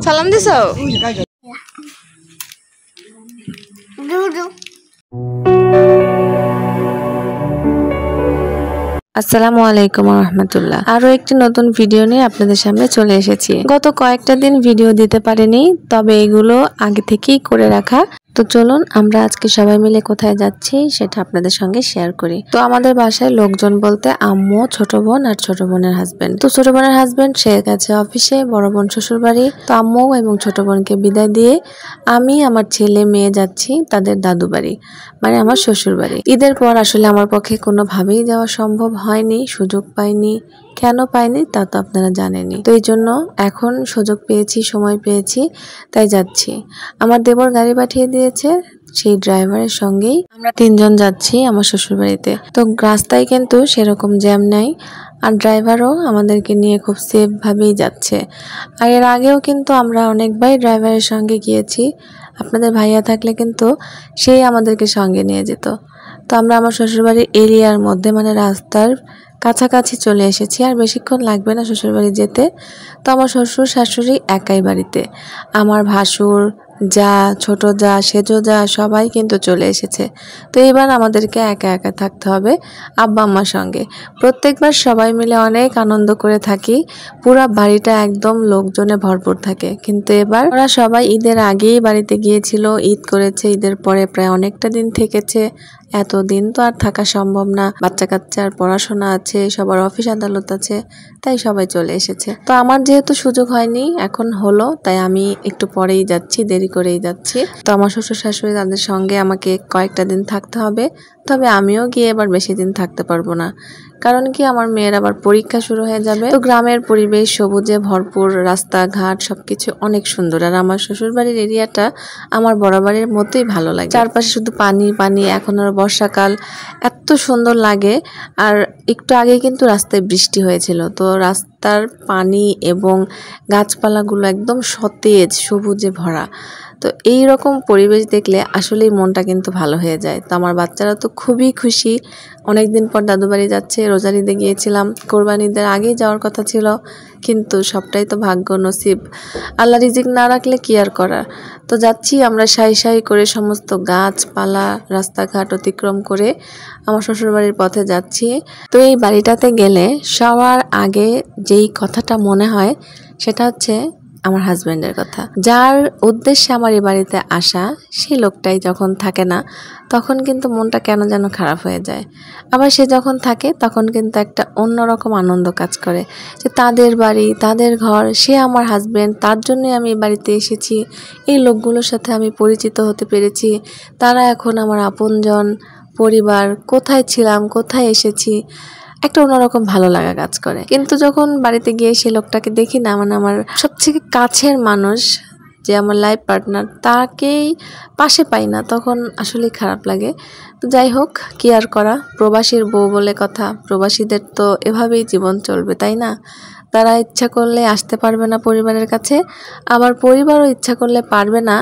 সালাম দিছো? আসসালামু আলাইকুম ওয়া রাহমাতুল্লাহ। আরো একটি নতুন ভিডিও নিয়ে আপনাদের সামনে চলে এসেছি। গত কয়েকটা দিন ভিডিও দিতে পারিনি, তবে এগুলো আগে থেকেই করে রাখা। তো চলুন আমরা আজকে সবাই মিলে কোথায় যাচ্ছি সেটা আপনাদের সঙ্গে শেয়ার করি। তো আমাদের বাসায় লোকজন বলতে আম্মু, ছোট বোন আর ছোট বোনের হাজবেন্ড। তো ছোট বোনের হাজবেন্ড সে গেছে অফিসে, বড় বোন শ্বশুর বাড়ি। তো আম্মু এবং ছোট বোনকে বিদায় দিয়ে আমি, আমার ছেলে মেয়ে যাচ্ছি তাদের দাদু বাড়ি, মানে আমার শ্বশুর বাড়ি। ঈদের পর আসলে আমার পক্ষে কোনোভাবেই যাওয়া সম্ভব হয়নি, সুযোগ পাইনি। কেন পাইনি তা তো আপনারা জানেনই। তো এই জন্য এখন সুযোগ পেয়েছি, সময় পেয়েছি, তাই যাচ্ছি। আমার দেবর গাড়ি পাঠিয়ে দিয়েছে, সেই ড্রাইভারের সঙ্গেই আমরা তিনজন যাচ্ছি আমার শ্বশুর বাড়িতে। তো রাস্তায় কিন্তু সেরকম জ্যাম নাই, আর ড্রাইভারও আমাদেরকে নিয়ে খুব সেফ ভাবেই যাচ্ছে। আর এর আগেও কিন্তু আমরা অনেকবার ড্রাইভারের সঙ্গে গিয়েছি। আপনাদের ভাইয়া থাকলে কিন্তু সেই আমাদেরকে সঙ্গে নিয়ে যেত। তো আমরা আমার শ্বশুরবাড়ির এরিয়ার মধ্যে, মানে রাস্তার কাছাকাছি চলে এসেছি। আর বেশিক্ষণ লাগবে না শ্বশুরবাড়ি যেতে। তো আমার শ্বশুর শাশুড়ি একাই বাড়িতে, আমার ভাসুর, যা, ছোট যা, সেজো যা, সবাই কিন্তু চলে এসেছে। তো এবার আমাদেরকে একা একা থাকতে হবে আব্বা আম্মার সঙ্গে। প্রত্যেকবার সবাই মিলে অনেক আনন্দ করে থাকি, পুরা বাড়িটা একদম লোকজনে ভরপুর থাকে। কিন্তু এবার ওরা সবাই ঈদের আগেই বাড়িতে গিয়েছিল, ঈদ করেছে, ঈদের পরে প্রায় অনেকটা দিন থেকেছে। এতদিন তো আর থাকা সম্ভব না, বাচ্চা কাচ্চার পড়াশোনা আছে, সবার অফিস আদালত আছে, তাই সবাই চলে এসেছে। তো আমার যেহেতু সুযোগ হয়নি, এখন হলো, তাই আমি একটু পরেই যাচ্ছি, দেরি করেই যাচ্ছি। তো আমার শ্বশুর শাশুড়ি তাদের সঙ্গে আমাকে কয়েকটা দিন থাকতে হবে, তবে আমিও গিয়ে এবার বেশি দিন থাকতে পারবো না। কারণ কি, আমার মেয়ের আবার পরীক্ষা শুরু হয়ে যাবে। তো গ্রামের পরিবেশ, সবুজে ভরপুর, রাস্তাঘাট সবকিছু অনেক সুন্দর। আর আমার শ্বশুরবাড়ির এরিয়াটা আমার বড় বাড়ির মতোই ভালো লাগে। চারপাশে শুধু পানি পানি, এখন আর বর্ষাকাল, এত সুন্দর লাগে। আর একটু আগে কিন্তু রাস্তায় বৃষ্টি হয়েছিল, তো রাস্তার পানি এবং গাছপালাগুলো একদম সতেজ, সবুজে ভরা। তো এই রকম পরিবেশ দেখলে আসলেই মনটা কিন্তু ভালো হয়ে যায়। তো আমার বাচ্চারা তো খুবই খুশি, অনেকদিন পর দাদু বাড়ি যাচ্ছে। রোজার ঈদে গিয়েছিলাম, কোরবানি ঈদের আগেই যাওয়ার কথা ছিল, কিন্তু সবটাই তো ভাগ্য নসিব, আল্লাহ রিজিক না রাখলে কি আর করা। তো যাচ্ছি আমরা সাই সাই করে, সমস্ত গাছপালা, রাস্তাঘাট অতিক্রম করে আমার শ্বশুরবাড়ির পথে যাচ্ছি। তো এই বাড়িটাতে গেলে সবার আগে যেই কথাটা মনে হয় সেটা হচ্ছে আমার হাজবেন্ডের কথা। যার উদ্দেশ্যে আমার এই বাড়িতে আসা, সেই লোকটাই যখন থাকে না, তখন কিন্তু মনটা কেন যেন খারাপ হয়ে যায়। আবার সে যখন থাকে তখন কিন্তু একটা অন্যরকম আনন্দ কাজ করে, যে তাদের বাড়ি, তাদের ঘর, সে আমার হাজবেন্ড, তার জন্যই আমি এই বাড়িতে এসেছি। এই লোকগুলোর সাথে আমি পরিচিত হতে পেরেছি, তারা এখন আমার আপনজন, পরিবার। কোথায় ছিলাম, কোথায় এসেছি, একটা অন্যরকম ভালো লাগা কাজ করে। কিন্তু যখন বাড়িতে গিয়ে সেই লোকটাকে দেখি না, মানে আমার সবথেকে কাছের মানুষ, যে আমার লাইফ পার্টনার, তাকেই পাশে পাই না, তখন আসলে খারাপ লাগে। তো যাই হোক, কি আর করা, প্রবাসীর বউ বলে কথা, প্রবাসীদের তো এভাবেই জীবন চলবে, তাই না? তারা ইচ্ছা করলে আসতে পারবে না পরিবারের কাছে, আবার পরিবারও ইচ্ছা করলে পারবে না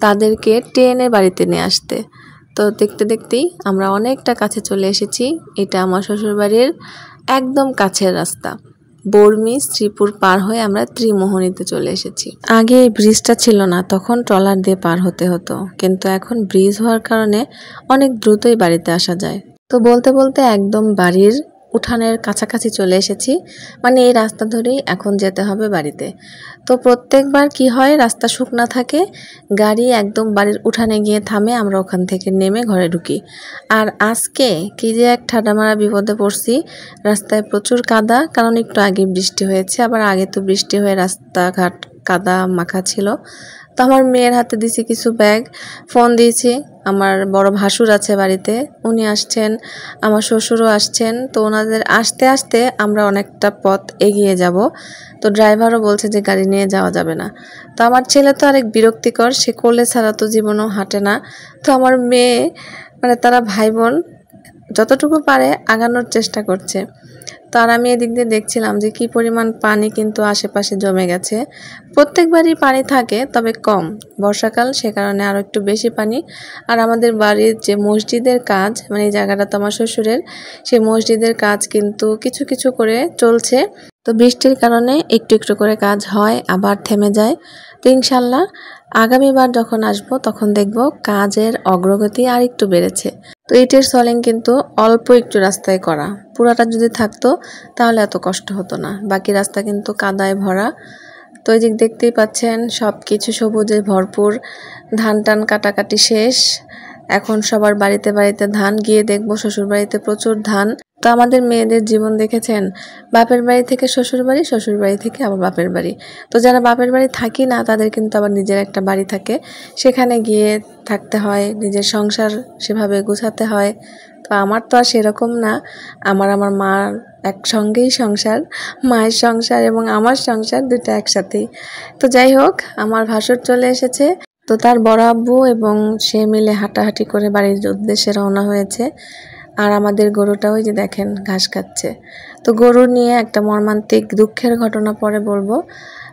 তাদেরকে টেনে বাড়িতে নিয়ে আসতে। তো দেখতে দেখতেই আমরা অনেকটা কাছে চলে এসেছি। এটা আমার শ্বশুরবাড়ির একদম কাছের রাস্তা। বর্মি, শ্রীপুর পার হয়ে আমরা ত্রিমোহনীতে চলে এসেছি। আগে এই ব্রিজটা ছিল না, তখন ট্রলার দিয়ে পার হতে হতো, কিন্তু এখন ব্রিজ হওয়ার কারণে অনেক দ্রুতই বাড়িতে আসা যায়। তো বলতে বলতে একদম বাড়ির উঠানের কাছাকাছি চলে এসেছি, মানে এই রাস্তা ধরেই এখন যেতে হবে বাড়িতে। তো প্রত্যেকবার কি হয়, রাস্তা শুকনা থাকে, গাড়ি একদম বাড়ির উঠানে গিয়ে থামে, আমরা ওখান থেকে নেমে ঘরে ঢুকি। আর আজকে কি যে এক ঠাডামারা বিপদে পড়ছি, রাস্তায় প্রচুর কাদা, কারণ একটু আগে বৃষ্টি হয়েছে, আবার আগে তো বৃষ্টি হয়ে রাস্তাঘাট কাদা মাখা ছিল। তো আমার মেয়ের হাতে দিয়েছি কিছু ব্যাগ, ফোন দিয়েছি, আমার বড় ভাসুর আছে বাড়িতে, উনি আসছেন, আমার শ্বশুরও আসছেন। তো ওনাদের আসতে আসতে আমরা অনেকটা পথ এগিয়ে যাব। তো ড্রাইভারও বলছে যে গাড়ি নিয়ে যাওয়া যাবে না। তো আমার ছেলে তো আরেক বিরক্তিকর, সে কোলে ছাড়া তো জীবনও হাঁটে না। তো আমার মেয়ে, মানে তারা ভাই বোন যতটুকু পারে আগানোর চেষ্টা করছে। তো আর আমি এদিক দিয়ে দেখছিলাম যে কি পরিমাণ পানি কিন্তু আশেপাশে জমে গেছে। প্রত্যেকবারই পানি থাকে, তবে কম। বর্ষাকাল, সে কারণে আরও একটু বেশি পানি। আর আমাদের বাড়ির যে মসজিদের কাজ, মানে এই জায়গাটা তো আমার শ্বশুরের, সেই মসজিদের কাজ কিন্তু কিছু কিছু করে চলছে। তো বৃষ্টির কারণে একটু একটু করে কাজ হয়, আবার থেমে যায়। তো ইনশাল্লাহ আগামীবার যখন আসবো তখন দেখব কাজের অগ্রগতি আর একটু বেড়েছে। তো ইটের সলিং কিন্তু অল্প একটু রাস্তায় করা, পুরাটা যদি থাকতো তাহলে এত কষ্ট হতো না। বাকি রাস্তা কিন্তু কাদায় ভরা। তো এই দিক দেখতেই পাচ্ছেন সব কিছু সবুজে ভরপুর। ধান টান কাটাকাটি শেষ, এখন সবার বাড়িতে বাড়িতে ধান। গিয়ে দেখবো শ্বশুর বাড়িতে প্রচুর ধান। তো আমাদের মেয়েদের জীবন দেখেছেন, বাপের বাড়ি থেকে শ্বশুর বাড়ি, শ্বশুর বাড়ি থেকে আবার বাপের বাড়ি। তো যারা বাপের বাড়ি থাকি না তাদের কিন্তু আবার নিজের একটা বাড়ি থাকে, সেখানে গিয়ে থাকতে হয়, নিজের সংসার সেভাবে গোছাতে হয়। তো আমার তো আর সেরকম না, আমার মার একসঙ্গেই সংসার, মায়ের সংসার এবং আমার সংসার দুটো একসাথেই। তো যাই হোক, আমার ভাসুর চলে এসেছে। তো তার বড় আব্বু এবং সে মিলে হাঁটাহাঁটি করে বাড়ির উদ্দেশ্যে রওনা হয়েছে। আর আমাদের গরুটা ওই যে দেখেন ঘাস খাচ্ছে। তো গরু নিয়ে একটা মর্মান্তিক দুঃখের ঘটনা পরে বলবো।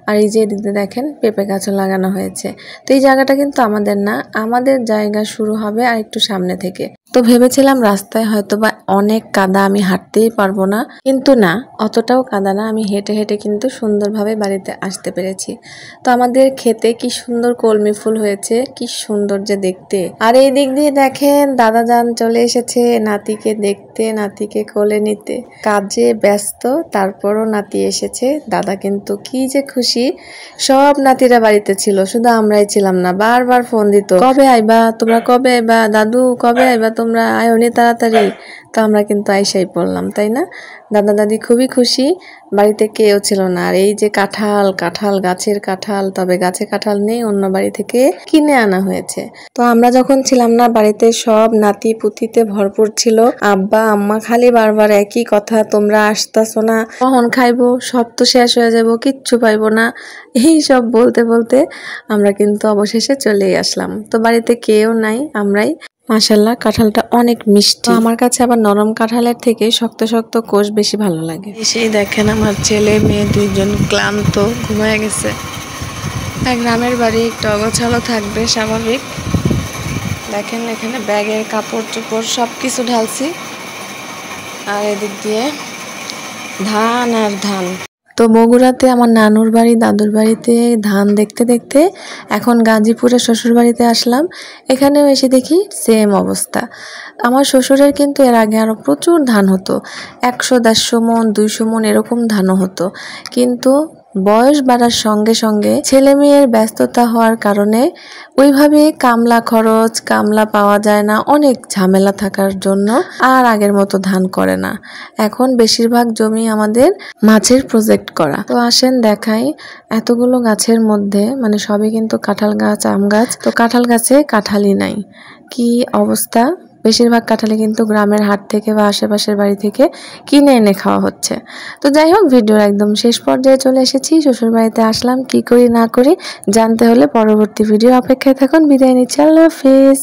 আর এই যে এদিকে দেখেন পেঁপে গাছও লাগানো হয়েছে। তো এই জায়গাটা কিন্তু আমাদের না, আমাদের জায়গা শুরু হবে আর একটু সামনে থেকে। তো ভেবেছিলাম রাস্তায় হয়তো বা অনেক কাদা, আমি হাঁটতেই পারবো না, কিন্তু না, অতটাও কাদা না। আমি হেঁটে হেঁটে কিন্তু সুন্দরভাবে বাড়িতে আসতে পেরেছি। তো আমাদের খেতে কি সুন্দর কলমি ফুল হয়েছে, কি সুন্দর যে দেখতে। আর এই দিক দিয়ে দেখেন দাদা যান চলে এসেছে নাতিকে দেখতে, নাতিকে কোলে নিতে। কাজে ব্যস্ত, তারপরও নাতি এসেছে। দাদা কিন্তু কি যে খুশি। সব নাতিরা বাড়িতে ছিল, শুধু আমরাই ছিলাম না। বারবার ফোন দিত, কবে আইবা তোমরা, কবে আইবা দাদু, কবে আইবা তোমরা, আয়োনি তাড়াতাড়ি। তো আমরা কিন্তু আইসাই পড়লাম, তাই না? দাদা দাদি খুবই খুশি, বাড়িতে কেউ ছিল না। আর এই যে কাঁঠাল, গাছের কাঁঠাল, তবে গাছে কাঁঠাল নেই, অন্য বাড়ি থেকে কিনে আনা হয়েছে। তো আমরা যখন ছিলাম না বাড়িতে, সব নাতি পুতিতে ভরপুর ছিল। আব্বা আম্মা খালি বারবার একই কথা, তোমরা আসতাছো না, কখন খাইবো, সব তো শেষ হয়ে যাবো, কিচ্ছু পাইবো না, এই সব বলতে বলতে আমরা কিন্তু অবশেষে চলেই আসলাম। তো বাড়িতে কেউ নাই, আমরাই। মাশাআল্লাহ, কাঁঠালটা অনেক মিষ্টি। আমার কাছে আবার নরম কাঁঠালের থেকে শক্ত শক্ত কোষ বেশি ভালো লাগে। এসেই দেখেন আমার ছেলে মেয়ে দুইজন ক্লান্ত, ঘুমায় গেছে। গ্রামের বাড়ি একটু অগোছালো থাকবে, স্বাভাবিক। দেখেন এখানে ব্যাগের কাপড় চোপড় সব কিছু ঢালছি। আর এদিক দিয়ে ধান আর ধান। তো বগুড়াতে আমার নানুর বাড়ি, দাদুর বাড়িতে ধান দেখতে দেখতে এখন গাজীপুরে শ্বশুর বাড়িতে আসলাম। এখানেও এসে দেখি সেম অবস্থা। আমার শ্বশুরের কিন্তু এর আগে আরও প্রচুর ধান হতো, 100-150 মন, 200 মন এরকম ধানও হতো। কিন্তু বয়স বাড়ার সঙ্গে সঙ্গে ছেলে মেয়ের ব্যস্ততা হওয়ার কারণে ওইভাবে কামলা খরচ, কামলা পাওয়া যায় না, অনেক ঝামেলা থাকার জন্য আর আগের মতো ধান করে না। এখন বেশিরভাগ জমি আমাদের মাছের প্রজেক্ট করা। তো আসেন দেখাই, এতগুলো গাছের মধ্যে মানে সবই কিন্তু কাঁঠাল গাছ, আম গাছ। তো কাঁঠাল গাছে কাঁঠালই নাই, কি অবস্থা। বেশিরভাগ কাঁঠালি কিন্তু গ্রামের হাট থেকে বা আশেপাশের বাড়ি থেকে কিনে এনে খাওয়া হচ্ছে। তো যাই হোক, ভিডিওর একদম শেষ পর্যায়ে চলে এসেছি। শ্বশুর বাড়িতে আসলাম, কি করি না করি জানতে হলে পরবর্তী ভিডিও অপেক্ষায় থাকুন। বিদায় নিচ্ছি, আল্লাহ হাফেজ।